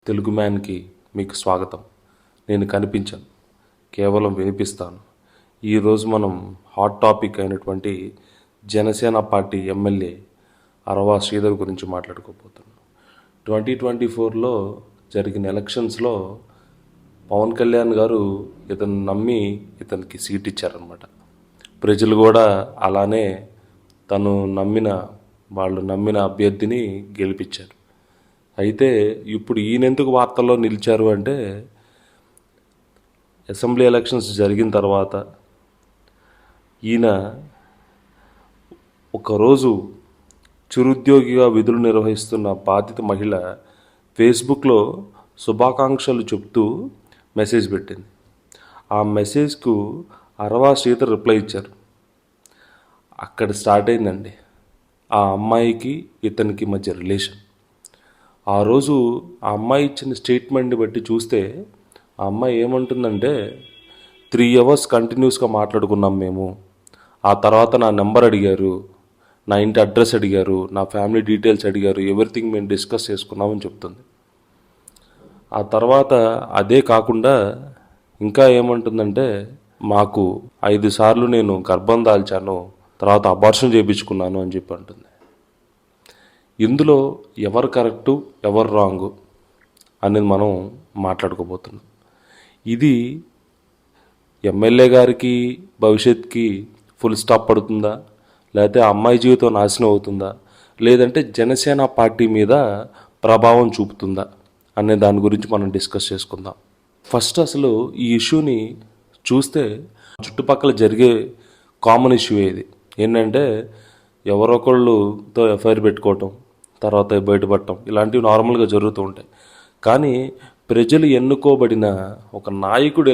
తెలుగు మ్యాన్కి మీకు స్వాగతం. నేను కనిపించను, కేవలం వినిపిస్తాను. ఈరోజు మనం హాట్ టాపిక్ అయినటువంటి జనసేన పార్టీ ఎమ్మెల్యే అరవా శ్రీధర్ గురించి మాట్లాడుకోబోతున్నాం. 2024లో జరిగిన ఎలక్షన్స్లో పవన్ కళ్యాణ్ గారు ఇతను నమ్మి ఇతనికి సీట్ ఇచ్చారనమాట. ప్రజలు కూడా అలానే వాళ్ళు నమ్మిన అభ్యర్థిని గెలిపించారు. అయితే ఇప్పుడు ఈయనెందుకు వార్తల్లో నిలిచారు అంటే, అసెంబ్లీ ఎలక్షన్స్ జరిగిన తర్వాత ఈయన ఒకరోజు చిరుద్యోగిగా విధులు నిర్వహిస్తున్న బాధిత మహిళ ఫేస్బుక్లో శుభాకాంక్షలు చెప్తూ మెసేజ్ పెట్టింది. ఆ మెసేజ్కు అరవా శ్రీధర్ రిప్లై ఇచ్చారు. అక్కడ స్టార్ట్ అయిందండి ఆ అమ్మాయికి ఇతనికి మధ్య రిలేషన్. ఆ రోజు ఆ అమ్మాయి ఇచ్చిన స్టేట్మెంట్ని బట్టి చూస్తే ఆ అమ్మాయి ఏమంటుందంటే, 3 hours కంటిన్యూస్గా మాట్లాడుకున్నాం మేము. ఆ తర్వాత నా నెంబర్ అడిగారు, నా ఇంటి అడ్రస్ అడిగారు, నా ఫ్యామిలీ డీటెయిల్స్ అడిగారు, ఎవ్రీథింగ్ మేము డిస్కస్ చేసుకున్నామని చెప్తుంది. ఆ తర్వాత అదే కాకుండా ఇంకా ఏమంటుందంటే, మాకు 5 సార్లు నేను గర్భం దాల్చాను, తర్వాత అబార్షన్ చేయించుకున్నాను అని చెప్పి అంటుంది. ఇందులో ఎవరు కరెక్టు ఎవరు రాంగు అనేది మనం మాట్లాడుకోబోతున్నాం. ఇది ఎమ్మెల్యే గారికి భవిష్యత్తుకి ఫుల్ స్టాప్ పడుతుందా, లేకపోతే అమ్మాయి జీవితం నాశనం అవుతుందా, లేదంటే జనసేన పార్టీ మీద ప్రభావం చూపుతుందా అనే దాని గురించి మనం డిస్కస్ చేసుకుందాం. ఫస్ట్ అసలు ఈ ఇష్యూని చూస్తే చుట్టుపక్కల జరిగే కామన్ ఇష్యూ ఇది ఏంటంటే, ఎవరొకళ్ళుతో ఎఫ్ఐఆర్ పెట్టుకోవటం, తర్వాత బయటపడటం, ఇలాంటివి నార్మల్గా జరుగుతూ ఉంటాయి. కానీ ప్రజలు ఎన్నుకోబడిన ఒక నాయకుడు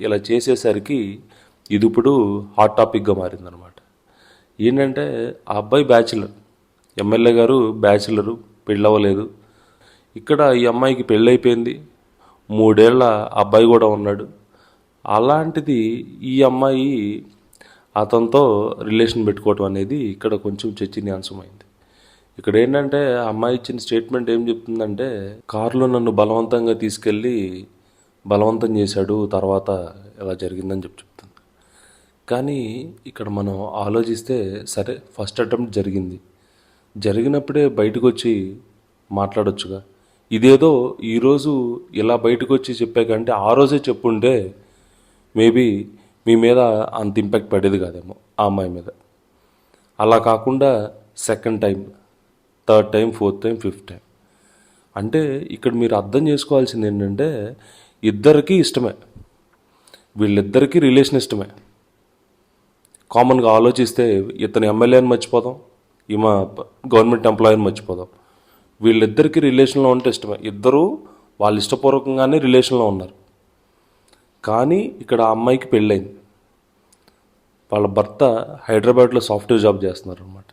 ఇలా చేసేసరికి ఇది ఇప్పుడు హాట్ టాపిక్గా మారిందనమాట. ఏంటంటే ఆ అబ్బాయి బ్యాచిలర్, ఎమ్మెల్యే గారు బ్యాచిలరు, పెళ్ళవలేదు. ఇక్కడ ఈ అమ్మాయికి పెళ్ళైపోయింది, 3 ఏళ్ల అబ్బాయి కూడా ఉన్నాడు. అలాంటిది ఈ అమ్మాయి అతనితో రిలేషన్ పెట్టుకోవటం అనేది ఇక్కడ కొంచెం చర్చనీయాంశమైంది. ఇక్కడ ఏంటంటే ఆ అమ్మాయి ఇచ్చిన స్టేట్మెంట్ ఏం చెప్తుందంటే, కారులో నన్ను బలవంతంగా తీసుకెళ్ళి బలవంతం చేశాడు, తర్వాత ఇలా జరిగిందని చెప్తుంది. కానీ ఇక్కడ మనం ఆలోచిస్తే, సరే ఫస్ట్ అటెంప్ట్ జరిగినప్పుడే బయటకు వచ్చి మాట్లాడొచ్చుగా. ఇదేదో ఈరోజు ఇలా బయటకు వచ్చి చెప్పే కంటే ఆ రోజే చెప్పుంటే మేబీ మీ మీద అంత ఇంపాక్ట్ పడేది కాదేమో ఆ అమ్మాయి మీద. అలా కాకుండా second time, third time, fourth time, fifth time అంటే ఇక్కడ మీరు అర్థం చేసుకోవాల్సింది ఏంటంటే, ఇద్దరికీ ఇష్టమే, వీళ్ళిద్దరికీ రిలేషన్ ఇష్టమే. కామన్గా ఆలోచిస్తే ఇతను ఎమ్మెల్యేని మర్చిపోదాం, ఈమె గవర్నమెంట్ ఎంప్లాయీని మర్చిపోదాం. వీళ్ళిద్దరికీ రిలేషన్లో ఉంటే ఇష్టమే, ఇద్దరూ వాళ్ళు ఇష్టపూర్వకంగానే రిలేషన్లో ఉన్నారు. కానీ ఇక్కడ ఆ అమ్మాయికి పెళ్ళైంది, వాళ్ళ భర్త హైదరాబాద్లో సాఫ్ట్వేర్ జాబ్ చేస్తున్నారు అనమాట.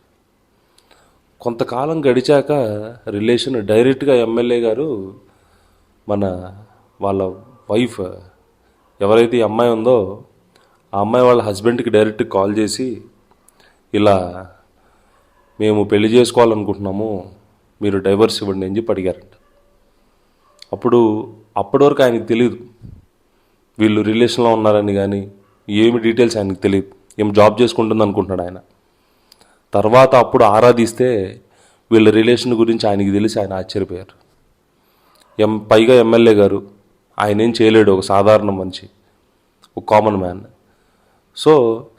కొంతకాలం గడిచాక రిలేషన్ డైరెక్ట్గా ఎమ్మెల్యే గారు వాళ్ళ వైఫ్ ఎవరైతే ఈ అమ్మాయి ఉందో ఆ అమ్మాయి వాళ్ళ హస్బెండ్కి డైరెక్ట్గా కాల్ చేసి, ఇలా మేము పెళ్లి చేసుకోవాలనుకుంటున్నాము, మీరు డైవర్స్ ఇవ్వండి అని చెప్పి అడిగారంట. అప్పటి వరకు ఆయనకు తెలియదు వీళ్ళు రిలేషన్లో ఉన్నారని, కానీ ఏమి డీటెయిల్స్ ఆయనకు తెలియదు. ఏం జాబ్ చేసుకుంటుంది అనుకుంటున్నాడు ఆయన. తర్వాత అప్పుడు ఆరాధిస్తే వీళ్ళ రిలేషన్ గురించి ఆయనకి తెలిసి ఆయన ఆశ్చర్యపోయారు. పైగా ఎమ్మెల్యే గారు, ఆయన ఏం చేయలేడు, ఒక సాధారణ మనిషి, ఒక కామన్ మ్యాన్. సో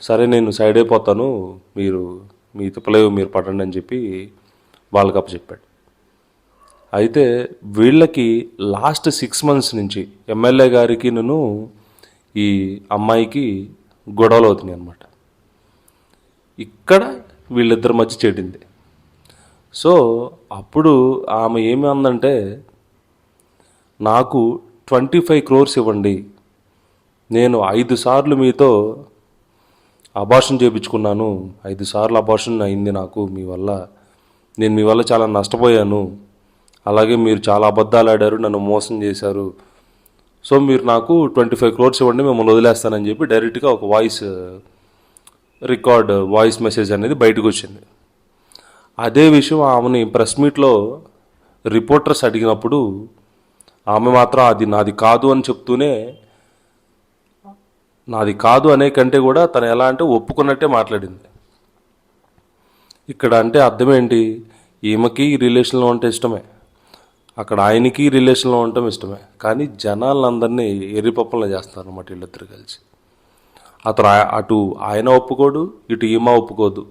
సరే నేను సైడ్ అయిపోతాను, మీ తిప్పలేవు మీరు పడండి అని చెప్పి వాళ్ళకి అప్పచెప్పాడు. అయితే వీళ్ళకి లాస్ట్ 6 months నుంచి ఎమ్మెల్యే గారికి ఈ అమ్మాయికి గొడవలు అవుతున్నాయి అన్నమాట. ఇక్కడ వీళ్ళిద్దరి మధ్య చెడింది. సో అప్పుడు ఆమె ఏమి అందంటే, నాకు 25 crores ఇవ్వండి, నేను 5 సార్లు మీతో అబార్షన్ చేయించుకున్నాను, 5 సార్లు అబార్షన్ అయింది నాకు మీ వల్ల, నేను మీ వల్ల చాలా నష్టపోయాను, అలాగే మీరు చాలా అబద్ధాలు ఆడారు, నన్ను మోసం చేశారు, సో మీరు నాకు 25 crores ఇవ్వండి, మిమ్మల్ని వదిలేస్తానని చెప్పి డైరెక్ట్గా ఒక వాయిస్ మెసేజ్ అనేది బయటకు వచ్చింది. అదే విషయం ఆమెని ప్రెస్ మీట్లో రిపోర్టర్స్ అడిగినప్పుడు ఆమె మాత్రం అది నాది కాదు అని చెప్తూనే, నాది కాదు అనే కంటే కూడా తను ఎలా అంటే ఒప్పుకున్నట్టే మాట్లాడింది. ఇక్కడ అంటే అర్థం ఏంటి? ఈమెకి రిలేషన్లో ఉంటే ఇష్టమే, అక్కడ ఆయనకి రిలేషన్లో ఉండటం ఇష్టమే, కానీ జనాలందరినీ ఎర్రిపప్పంలో చేస్తారు అన్నమాట వీళ్ళిద్దరు కలిసి. అటు ఆయన ఒప్పుకోడు, ఇటు ఈమె ఒప్పుకోదు.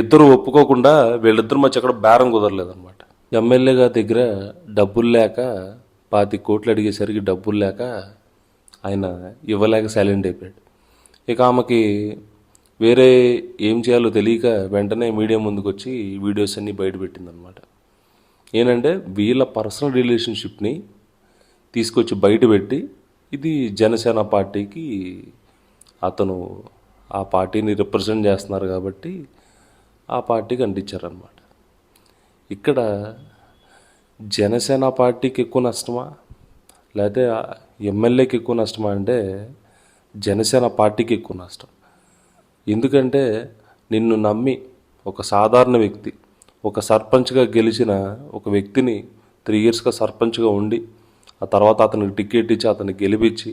ఇద్దరు ఒప్పుకోకుండా వీళ్ళిద్దరి మధ్య అక్కడ బేరం కుదరలేదన్నమాట. ఎమ్మెల్యే గారి దగ్గర డబ్బులు లేక 25 కోట్లు అడిగేసరికి డబ్బులు లేక ఆయన ఇవ్వలేక సైలెంట్ అయిపోయాడు. ఇక ఆమెకి వేరే ఏం చేయాలో తెలియక వెంటనే మీడియా ముందుకు వచ్చి వీడియోస్ అన్నీ బయటపెట్టిందనమాట. ఏంటంటే వీళ్ళ పర్సనల్ రిలేషన్షిప్ని తీసుకొచ్చి బయటపెట్టి, ఇది జనసేన పార్టీకి అతను ఆ పార్టీని రిప్రజెంట్ చేస్తున్నారు కాబట్టి ఆ పార్టీకి అంటించారనమాట. ఇక్కడ జనసేన పార్టీకి ఎక్కువ నష్టమా లేకపోతే ఎమ్మెల్యేకి ఎక్కువ నష్టమా అంటే జనసేన పార్టీకి ఎక్కువ నష్టం. ఎందుకంటే నిన్ను నమ్మి ఒక సాధారణ వ్యక్తి, ఒక సర్పంచ్గా గెలిచిన ఒక వ్యక్తిని 3 ఇయర్స్గా సర్పంచ్గా ఉండి, ఆ తర్వాత అతనికి టికెట్ ఇచ్చి అతన్ని గెలిపించి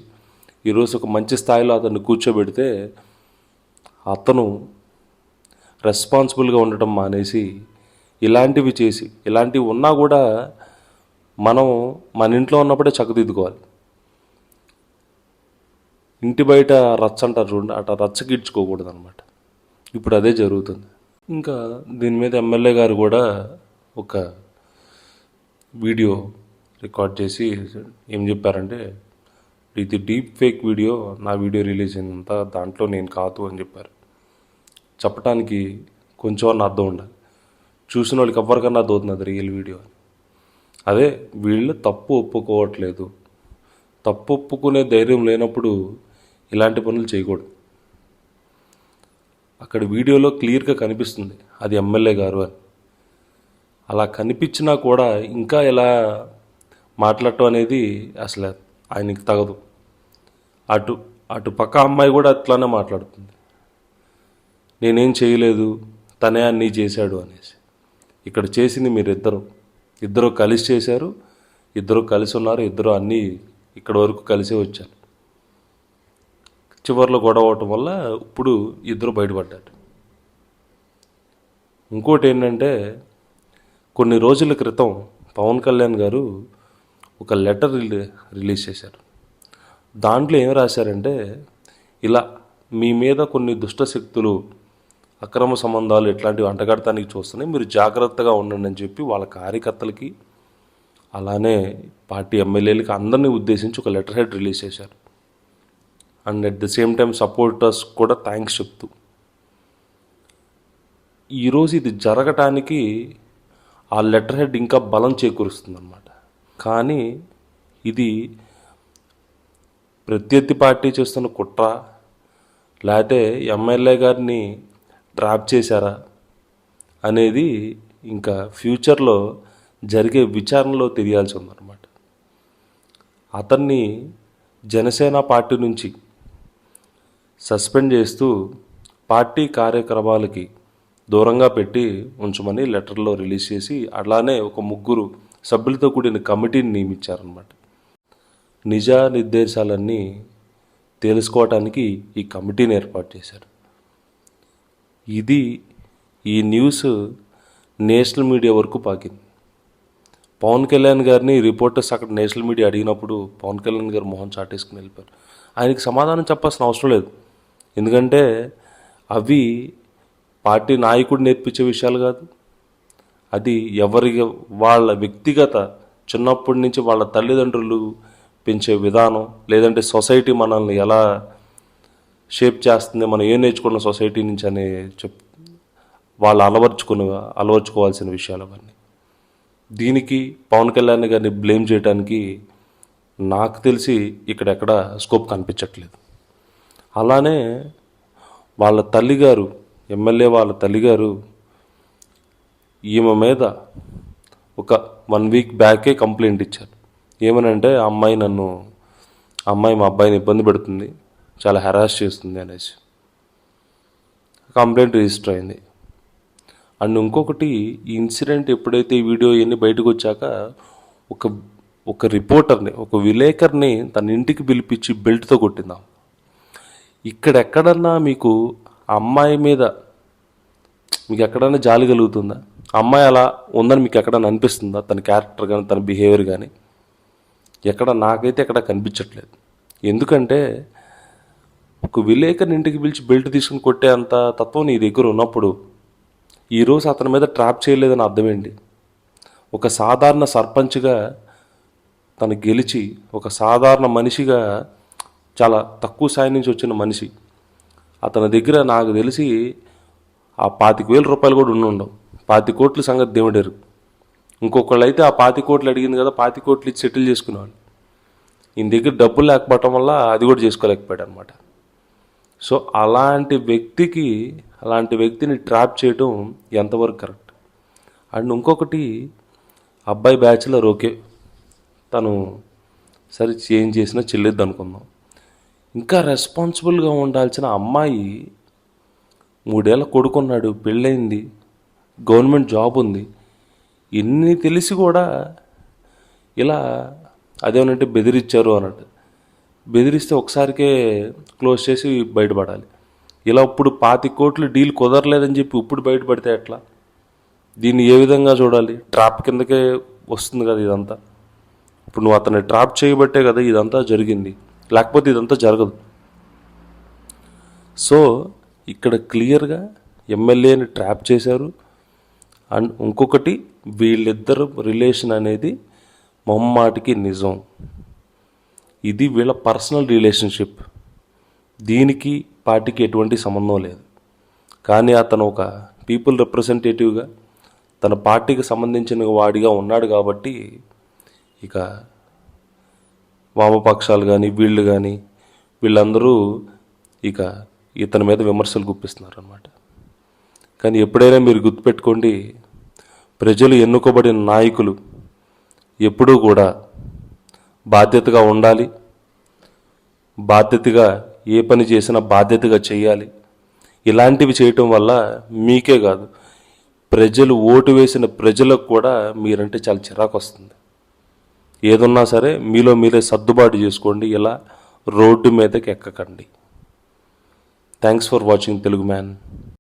ఈరోజు ఒక మంచి స్థాయిలో అతన్ని కూర్చోబెడితే అతను రెస్పాన్సిబుల్గా ఉండటం మానేసి ఇలాంటివి చేసి, ఇలాంటివి ఉన్నా కూడా మనం మన ఇంట్లో ఉన్నప్పుడే చక్కదిద్దుకోవాలి. ఇంటి బయట రచ్చ అంటారు చూడండి, అట్లా రచ్చకిడ్చుకోకూడదు అనమాట. ఇప్పుడు అదే జరుగుతుంది. ఇంకా దీని మీద ఎమ్మెల్యే గారు కూడా ఒక వీడియో రికార్డ్ చేసి ఏం చెప్పారంటే, ఇది డీప్ ఫేక్ వీడియో, నా వీడియో రిలీజ్ అయినంత దాంట్లో నేను కాదు అని చెప్పారు. చెప్పడానికి కొంచెం అన్న అర్థం ఉండాలి. చూసిన వాళ్ళకి ఎవరికన్నా అర్థమవుతుంది అది రియల్ వీడియో అని. అదే వీళ్ళు తప్పు ఒప్పుకోవట్లేదు, తప్పు ఒప్పుకునే ధైర్యం లేనప్పుడు ఇలాంటి పనులు చేయకూడదు. అక్కడ వీడియోలో క్లియర్గా కనిపిస్తుంది అది ఎమ్మెల్యే గారు అని. అలా కనిపించినా కూడా ఇంకా ఇలా మాట్లాడటం అనేది అసలు ఆయనకి తగదు. అటు పక్క అమ్మాయి కూడా అట్లానే మాట్లాడుతుంది, నేనేం చేయలేదు, తనే అన్నీ చేశాడు అనేసి. ఇక్కడ చేసింది ఇద్దరు కలిసి చేశారు, ఇద్దరు కలిసి ఉన్నారు, ఇద్దరు అన్నీ ఇక్కడ వరకు కలిసే వచ్చారు. చివరిలో గొడవ అవటం వల్ల ఇప్పుడు ఇద్దరు బయటపడ్డారు. ఇంకోటి ఏంటంటే, కొన్ని రోజుల క్రితం పవన్ కళ్యాణ్ గారు ఒక లెటర్ రిలీజ్ చేశారు. దాంట్లో ఏం రాశారంటే, ఇలా మీ మీద కొన్ని దుష్టశక్తులు అక్రమ సంబంధాలు ఇట్లాంటివి అంటగడటానికి చూస్తున్నాయి, మీరు జాగ్రత్తగా ఉండండి అని చెప్పి వాళ్ళ కార్యకర్తలకి అలానే పార్టీ ఎమ్మెల్యేలకి అందరినీ ఉద్దేశించి ఒక లెటర్ హెడ్ రిలీజ్ చేశారు. And at the same time supporters కూడా థ్యాంక్స్ చెప్తూ. ఈరోజు ఇది జరగటానికి ఆ లెటర్ హెడ్ ఇంకా బలం చేకూరుస్తుంది అన్నమాట. కానీ ఇది ప్రత్యర్థి పార్టీ చేస్తున్న కుట్ర, లేకపోతే ఎమ్మెల్యే గారిని ట్రాప్ చేశారా అనేది ఇంకా ఫ్యూచర్లో జరిగే విచారణలో తెలియాల్సి ఉందన్నమాట. అతన్ని జనసేన పార్టీ నుంచి సస్పెండ్ చేస్తూ పార్టీ కార్యక్రమాలకి దూరంగా పెట్టి ఉంచమని లెటర్లో రిలీజ్ చేసి, అలానే ఒక 3 సభ్యులతో కూడిన కమిటీని నియమించారన్నమాట. నిజా నిర్దేశాలన్నీ తెలుసుకోవటానికి ఈ కమిటీని ఏర్పాటు చేశారు. ఈ న్యూస్ నేషనల్ మీడియా వరకు పాకింది. పవన్ కళ్యాణ్ గారిని రిపోర్టర్స్ అక్కడ నేషనల్ మీడియా అడిగినప్పుడు పవన్ కళ్యాణ్ గారు మొహం చాటేసుకుని వెళ్ళిపోయారు. ఆయనకి సమాధానం చెప్పాల్సిన అవసరం లేదు, ఎందుకంటే అవి పార్టీ నాయకుడు నేర్పించే విషయాలు కాదు. అది వాళ్ళ వ్యక్తిగత చిన్నప్పటి నుంచి వాళ్ళ తల్లిదండ్రులు పెంచే విధానం, లేదంటే సొసైటీ మనల్ని ఎలా షేప్ చేస్తుంది, మనం ఏం నేర్చుకున్న సొసైటీ నుంచి అనే వాళ్ళు అలవర్చుకోవాల్సిన విషయాలు అవన్నీ. దీనికి పవన్ కళ్యాణ్ గారిని బ్లేమ్ చేయడానికి నాకు తెలిసి ఇక్కడెక్కడ స్కోప్ కనిపించట్లేదు. అలానే వాళ్ళ తల్లిగారు, ఎమ్మెల్యే వాళ్ళ తల్లిగారు ఈమె మీద ఒక 1 వీక్ బ్యాకే కంప్లైంట్ ఇచ్చారు. ఏమనంటే, అమ్మాయి మా అబ్బాయిని ఇబ్బంది పెడుతుంది, చాలా హెరాస్ చేస్తుంది అనేసి కంప్లైంట్ రిజిస్టర్ అయింది. అండ్ ఇంకొకటి, ఈ ఇన్సిడెంట్ ఎప్పుడైతే ఈ వీడియో ఇవన్నీ బయటకు వచ్చాక ఒక ఒక రిపోర్టర్ని, ఒక విలేకరిని తన ఇంటికి పిలిపించి బెల్ట్తో కొట్టిందాం. ఇక్కడెక్కడన్నా మీకు ఆ అమ్మాయి మీద మీకు ఎక్కడైనా జాలి కలుగుతుందా? అమ్మాయి అలా ఉందని మీకు ఎక్కడైనా అనిపిస్తుందా? తన క్యారెక్టర్ కానీ తన బిహేవియర్ కానీ నాకైతే ఎక్కడ కనిపించట్లేదు. ఎందుకంటే ఒక విలేకరిని ఇంటికి పిలిచి బెల్ట్ తీసుకుని కొట్టే అంత తత్వం నీ దగ్గర ఉన్నప్పుడు ఈరోజు అతని మీద ట్రాప్ చేయలేదని అర్థం ఏంటి? ఒక సాధారణ సర్పంచ్గా తను గెలిచి ఒక సాధారణ మనిషిగా, చాలా తక్కువ స్థాయి నుంచి వచ్చిన మనిషి, అతని దగ్గర నాకు తెలిసి ఆ 25,000 రూపాయలు కూడా ఉండవు. 25 కోట్ల సంగతి దేవుడేరు. ఇంకొకళ్ళు అయితే ఆ 25 కోట్లు అడిగింది కదా, 25 కోట్లు ఇచ్చి సెటిల్ చేసుకునేవాళ్ళు. ఈయన దగ్గర డబ్బులు లేకపోవటం వల్ల అది కూడా చేసుకోలేకపోయాడు అనమాట. సో అలాంటి వ్యక్తిని ట్రాప్ చేయడం ఎంతవరకు కరెక్ట్? అండ్ ఇంకొకటి, అబ్బాయి బ్యాచులర్, ఓకే, తను సరే ఏం చేసినా చెల్లిద్ది అనుకుందాం. ఇంకా రెస్పాన్సిబుల్గా ఉండాల్సిన అమ్మాయి 3 ఏళ్ళ కొడుకున్నాడు, పెళ్ళయింది, గవర్నమెంట్ జాబ్ ఉంది, ఇన్ని తెలిసి కూడా ఇలా అదేమనంటే బెదిరించారు అన్నట్టు. బెదిరిస్తే ఒకసారికే క్లోజ్ చేసి బయటపడాలి. ఇలా ఇప్పుడు 25 కోట్లు డీల్ కుదరలేదని చెప్పి ఇప్పుడు బయటపడితే ఎట్లా? దీన్ని ఏ విధంగా చూడాలి? ట్రాప్ కిందకే వస్తుంది కదా ఇదంతా. ఇప్పుడు నువ్వు అతన్ని ట్రాప్ చేయబట్టే కదా ఇదంతా జరిగింది, లేకపోతే ఇదంతా జరగదు. సో ఇక్కడ క్లియర్గా ఎమ్మెల్యేని ట్రాప్ చేశారు. అండ్ ఇంకొకటి, వీళ్ళిద్దరు రిలేషన్ అనేది మొమ్మాటికి నిజం. ఇది వీళ్ళ పర్సనల్ రిలేషన్షిప్, దీనికి పార్టీకి ఎటువంటి సంబంధం లేదు. కానీ అతను ఒక పీపుల్ రిప్రజెంటేటివ్గా తన పార్టీకి సంబంధించిన వాడిగా ఉన్నాడు కాబట్టి ఇక వామపక్షాలు కానీ వీళ్ళందరూ ఇక ఇతని మీద విమర్శలు గుప్పిస్తున్నారు అన్నమాట. కానీ ఎప్పుడైనా మీరు గుర్తుపెట్టుకోండి, ప్రజలు ఎన్నుకోబడిన నాయకులు ఎప్పుడూ కూడా బాధ్యతగా ఉండాలి, బాధ్యతగా ఏ పని చేసినా బాధ్యతగా చేయాలి. ఇలాంటివి చేయటం వల్ల మీకే కాదు, ప్రజలు ఓటు వేసిన ప్రజలకు కూడా మీరంటే చాలా చిరాకు వస్తుంది. ఏదున్నా సరే మీలో మీరే సర్దుబాటు చేసుకోండి, ఇలా రోడ్డు మీదకి ఎక్కకండి. Thanks for watching Telugu man.